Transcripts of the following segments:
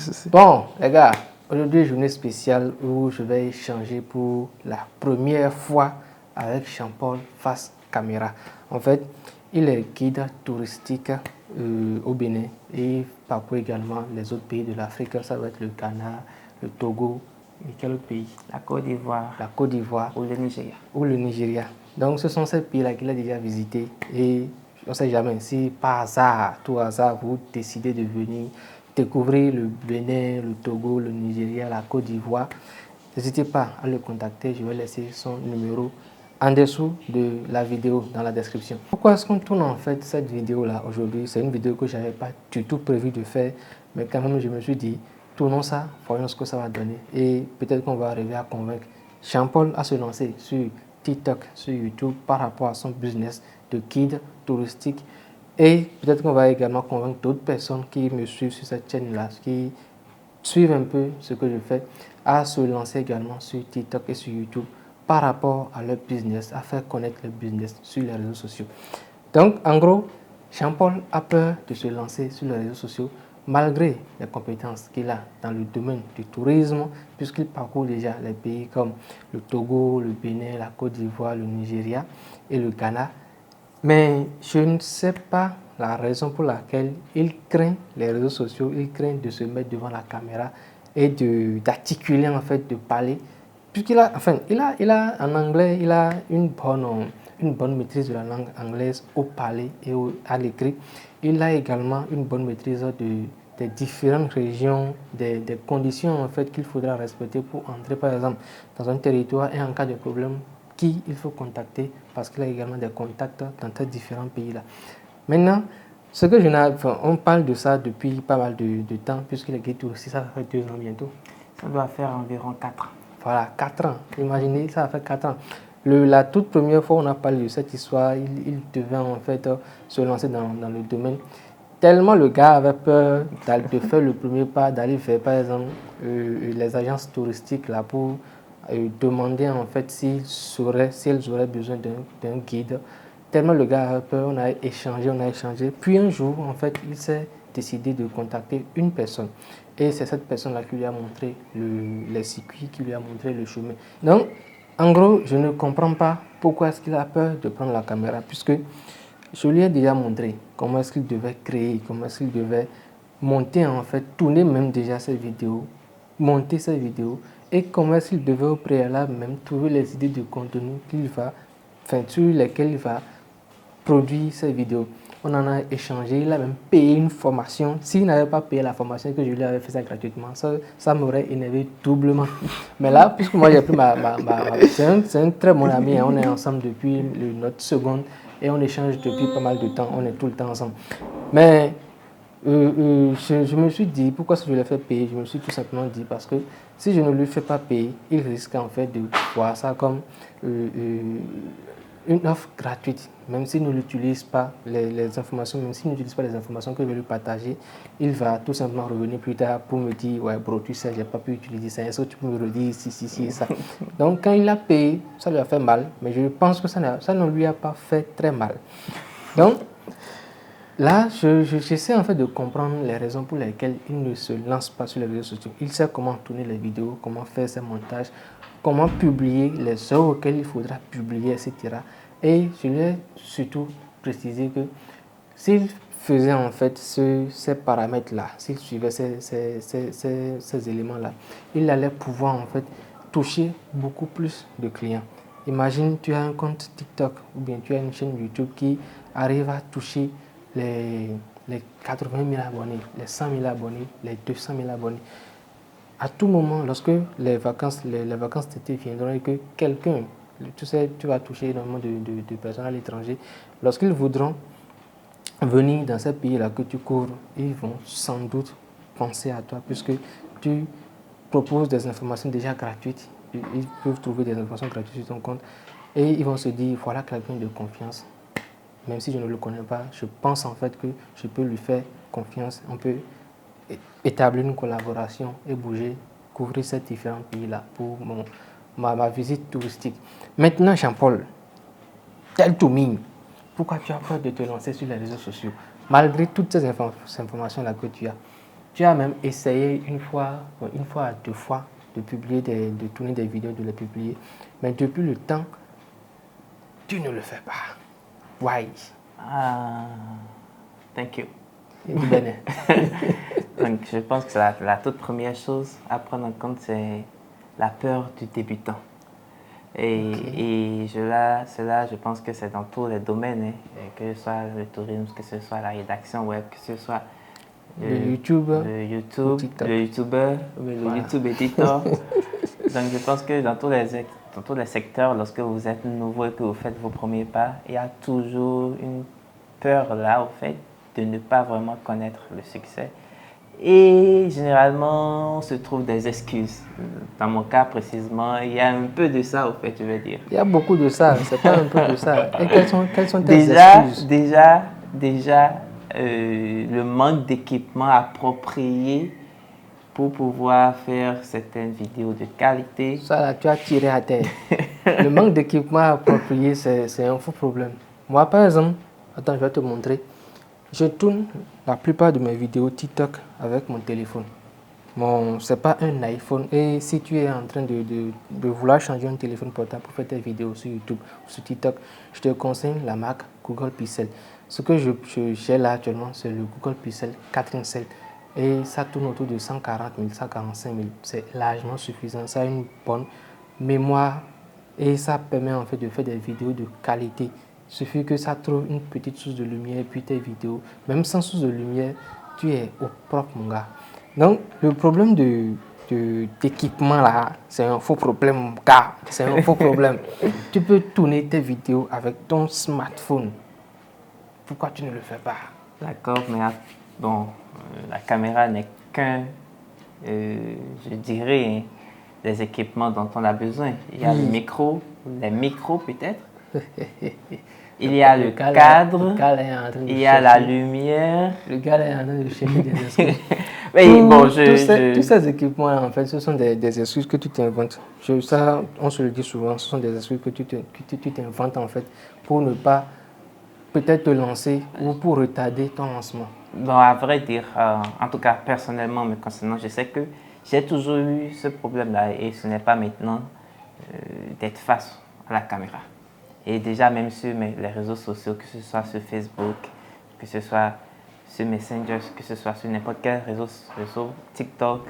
souci. Bon, les gars, aujourd'hui, journée spéciale où je vais échanger pour la première fois avec Jean-Paul face caméra. En fait, il est guide touristique au Bénin et il parcourt également les autres pays de l'Afrique. Ça va être le Ghana, le Togo et quel autre pays? La Côte d'Ivoire. La Côte d'Ivoire. Ou le Nigeria. Ou le Nigeria. Donc, ce sont ces pays-là qu'il a déjà visités et on ne sait jamais si par hasard, tout hasard, vous décidez de venir découvrir le Bénin, le Togo, le Nigeria, la Côte d'Ivoire. N'hésitez pas à le contacter. Je vais laisser son numéro en dessous de la vidéo, dans la description. Pourquoi est-ce qu'on tourne en fait cette vidéo-là aujourd'hui? C'est une vidéo que je n'avais pas du tout prévu de faire, mais quand même je me suis dit, tournons ça, voyons ce que ça va donner. Et peut-être qu'on va arriver à convaincre Jean-Paul à se lancer sur TikTok, sur YouTube, par rapport à son business de guide touristique. Et peut-être qu'on va également convaincre d'autres personnes qui me suivent sur cette chaîne-là, qui suivent un peu ce que je fais, à se lancer également sur TikTok et sur YouTube par rapport à leur business, à faire connaître leur business sur les réseaux sociaux. Donc, en gros, Jean-Paul a peur de se lancer sur les réseaux sociaux malgré les compétences qu'il a dans le domaine du tourisme, puisqu'il parcourt déjà les pays comme le Togo, le Bénin, la Côte d'Ivoire, le Nigeria et le Ghana. Mais je ne sais pas la raison pour laquelle il craint les réseaux sociaux, il craint de se mettre devant la caméra et d'articuler, en fait, de parler. Puisqu'il a, enfin, il a en anglais, il a une bonne maîtrise de la langue anglaise au parler et à l'écrit. Il a également une bonne maîtrise des différentes régions, des conditions en fait qu'il faudra respecter pour entrer par exemple dans un territoire et en cas de problème, qui il faut contacter parce qu'il a également des contacts dans ces différents pays-là. Maintenant, ce que je n'ai, enfin, on parle de ça depuis pas mal de temps puisqu'il est guide touristique, ça fait 2 ans bientôt. Ça doit faire environ 4 ans. Voilà, 4 ans. Imaginez, ça fait 4 ans. La toute première fois on a parlé de cette histoire, il devait en fait se lancer dans le domaine. Tellement le gars avait peur de faire le premier pas, d'aller faire par exemple les agences touristiques là pour demander en fait s'ils auraient besoin d'un guide. Tellement le gars avait peur, on a échangé. Puis un jour, en fait, il s'est décidé de contacter une personne. Et c'est cette personne-là qui lui a montré les circuits, qui lui a montré le chemin. Donc, en gros, je ne comprends pas pourquoi est-ce qu'il a peur de prendre la caméra, puisque je lui ai déjà montré comment est-ce qu'il devait créer, comment est-ce qu'il devait monter, en fait, tourner même déjà ses vidéos, monter ses vidéos, et comment est-ce qu'il devait au préalable même trouver les idées de contenu sur lesquelles il va produire ses vidéos. On en a échangé, il a même payé une formation. S'il n'avait pas payé la formation que je lui avais fait ça gratuitement, ça m'aurait énervé doublement. Mais là, puisque moi j'ai pris c'est un très bon ami, hein, on est ensemble depuis notre seconde et on échange depuis pas mal de temps, on est tout le temps ensemble. Mais je me suis dit, pourquoi je l'ai fait payer? Je me suis tout simplement dit parce que si je ne lui fais pas payer, il risque en fait de voir ça comme une offre gratuite, même s'il ne l'utilise pas les informations, même s'il n'utilise pas les informations que je vais lui partager, il va tout simplement revenir plus tard pour me dire, ouais bro, tu sais, j'ai pas pu utiliser ça, est-ce que tu peux me redire si, ça. Donc quand il a payé, ça lui a fait mal, mais je pense que ça ne lui a pas fait très mal. Donc là, j'essaie en fait de comprendre les raisons pour lesquelles il ne se lance pas sur les réseaux sociaux. Il sait comment tourner les vidéos, comment faire ses montages, comment publier les œuvres auxquelles il faudra publier, etc. Et je lui ai surtout précisé que s'il faisait en fait ces paramètres-là, s'il suivait ces éléments-là, il allait pouvoir en fait toucher beaucoup plus de clients. Imagine, tu as un compte TikTok ou bien tu as une chaîne YouTube qui arrive à toucher les 80 000 abonnés, les 100 000 abonnés, les 200 000 abonnés. À tout moment, lorsque les vacances d'été viendront et que quelqu'un, tu sais, tu vas toucher énormément de personnes à l'étranger, lorsqu'ils voudront venir dans ces pays-là que tu couvres, ils vont sans doute penser à toi puisque tu proposes des informations déjà gratuites. Ils peuvent trouver des informations gratuites sur ton compte et ils vont se dire, voilà quelqu'un de confiance. Même si je ne le connais pas, je pense en fait que je peux lui faire confiance. On peut établir une collaboration et bouger, couvrir ces différents pays-là pour ma visite touristique. Maintenant, Jean-Paul, tell to me, pourquoi tu as peur de te lancer sur les réseaux sociaux, malgré toutes ces informations-là que tu as? Tu as même essayé une fois à deux fois de tourner des vidéos, de les publier. Mais depuis le temps, tu ne le fais pas. Why? Thank you. Et du Bénin. Donc, je pense que la toute première chose à prendre en compte, c'est la peur du débutant. Et cela, je pense que c'est dans tous les domaines, hein, que ce soit le tourisme, que ce soit la rédaction web, que ce soit Le YouTube, le YouTuber, le YouTube éditeur. Donc, je pense que dans tous les secteurs, lorsque vous êtes nouveau et que vous faites vos premiers pas, il y a toujours une peur là, au fait, de ne pas vraiment connaître le succès. Et généralement, on se trouve des excuses. Dans mon cas précisément, il y a un peu de ça, au fait, je veux dire. Il y a beaucoup de ça, c'est pas un peu de ça. Et quelles sont tes excuses? Déjà, le manque d'équipement approprié pour pouvoir faire certaines vidéos de qualité. Ça, là, tu as tiré à terre. Le manque d'équipement approprié, c'est un faux problème. Moi, par exemple, attends, je vais te montrer. Je tourne la plupart de mes vidéos TikTok avec mon téléphone. Ce n'est pas un iPhone. Et si tu es en train de vouloir changer un téléphone portable pour faire tes vidéos sur YouTube ou sur TikTok, je te conseille la marque Google Pixel. Ce que j'ai là actuellement, c'est le Google Pixel 4 cell. Et ça tourne autour de 140 000, 145 000. C'est largement suffisant. Ça a une bonne mémoire et ça permet en fait de faire des vidéos de qualité. Il suffit que ça trouve une petite source de lumière et puis tes vidéos, même sans source de lumière, tu es au propre, mon gars. Donc, le problème d'équipement là, c'est un faux problème, mon gars. C'est un faux problème. Tu peux tourner tes vidéos avec ton smartphone. Pourquoi tu ne le fais pas? D'accord, mais bon, la caméra n'est qu'un, je dirais, hein, des équipements dont on a besoin. Il y a le micro, les micros peut-être. Il y a le cadre, il y a la lumière. Le gars là est en train de chercher des excuses. Oui, bon, tous ces équipements là, en fait, ce sont des excuses que tu t'inventes. Ça, on se le dit souvent, ce sont des excuses que tu t'inventes en fait pour ne pas peut-être te lancer ou pour retarder ton lancement. Bon, à vrai dire, en tout cas personnellement me concernant, je sais que j'ai toujours eu ce problème-là et ce n'est pas maintenant d'être face à la caméra. Et déjà même sur les réseaux sociaux, que ce soit sur Facebook, que ce soit sur Messenger, que ce soit sur n'importe quel réseau, TikTok,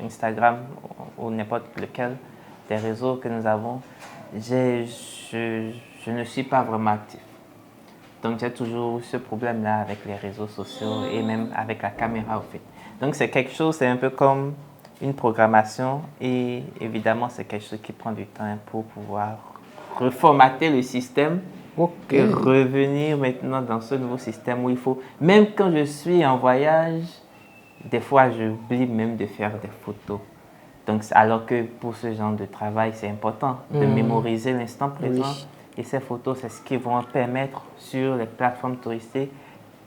Instagram ou n'importe lequel des réseaux que nous avons, je ne suis pas vraiment actif. Donc j'ai toujours eu ce problème-là avec les réseaux sociaux et même avec la caméra au fait. Donc c'est quelque chose, c'est un peu comme une programmation et évidemment c'est quelque chose qui prend du temps pour pouvoir reformater le système et revenir maintenant dans ce nouveau système où il faut, même quand je suis en voyage, des fois j'oublie même de faire des photos. Donc alors que pour ce genre de travail, c'est important de mémoriser l'instant présent. Oui. Et ces photos, c'est ce qui vont permettre sur les plateformes touristiques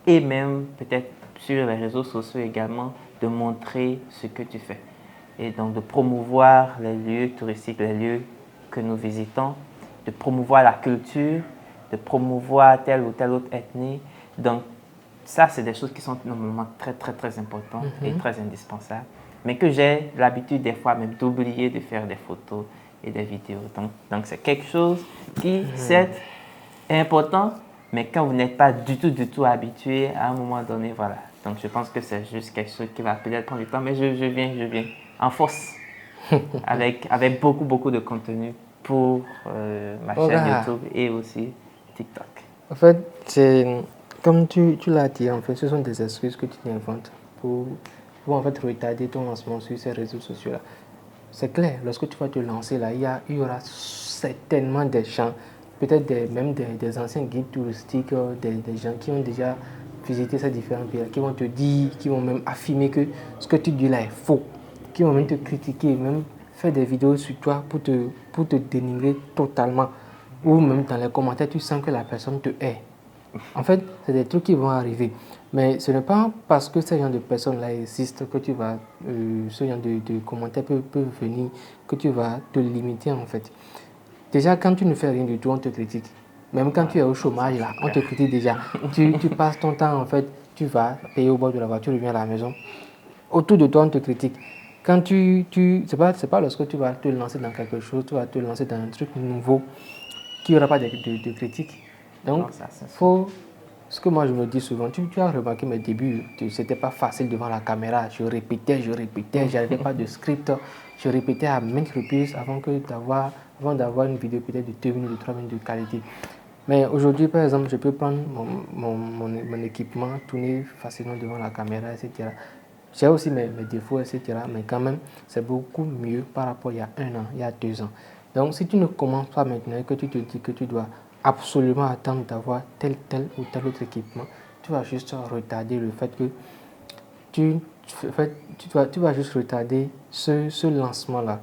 et même peut-être sur les réseaux sociaux également de montrer ce que tu fais. Et donc de promouvoir les lieux touristiques, les lieux que nous visitons, de promouvoir la culture, de promouvoir telle ou telle autre ethnie. Donc ça, c'est des choses qui sont normalement très, très, très importantes et très indispensables. Mais que j'ai l'habitude des fois même d'oublier de faire des photos et des vidéos. Donc c'est quelque chose qui, certes, est important, mais quand vous n'êtes pas du tout habitué, à un moment donné, voilà. Donc je pense que c'est juste quelque chose qui va peut-être prendre du temps, mais je viens en force avec beaucoup de contenu pour ma chaîne YouTube et aussi TikTok. En fait, c'est comme tu l'as dit, en fait, ce sont des excuses que tu t'inventes pour en fait retarder ton lancement sur ces réseaux sociaux-là. C'est clair, lorsque tu vas te lancer là, il y aura certainement des gens, peut-être même des anciens guides touristiques, des gens qui ont déjà visité ces différents pays, qui vont te dire, qui vont même affirmer que ce que tu dis là est faux, qui vont même te critiquer, même faire des vidéos sur toi pour te dénigrer totalement. Ou même dans les commentaires, tu sens que la personne te hait. En fait, c'est des trucs qui vont arriver. Mais ce n'est pas parce que ce genre de personnes-là existent que tu vas, ce genre de commentaires peuvent venir, que tu vas te limiter en fait. Déjà, quand tu ne fais rien du tout, on te critique. Même quand tu es au chômage, là, on te critique déjà. Tu passes ton temps, en fait, tu vas payer au bord de la voiture, tu reviens à la maison. autour de toi, on te critique. Quand c'est pas lorsque tu vas te lancer dans quelque chose, tu vas te lancer dans un truc nouveau, qu'il n'y aura pas de critiques. Donc, ce que moi je me dis souvent, tu as remarqué mes débuts, c'était pas facile devant la caméra. Je répétais, j'avais pas de script. Je répétais à maintes reprises avant d'avoir une vidéo peut-être de 2 minutes, de 3 minutes de qualité. Mais aujourd'hui, par exemple, je peux prendre mon équipement, tourner facilement devant la caméra, etc. J'ai aussi mes défauts, etc. Mais quand même, c'est beaucoup mieux par rapport à il y a 1 an, il y a 2 ans. Donc, si tu ne commences pas maintenant et que tu te dis que tu dois absolument attendre d'avoir tel ou tel autre équipement, tu vas juste retarder le fait que tu vas juste retarder ce lancement-là.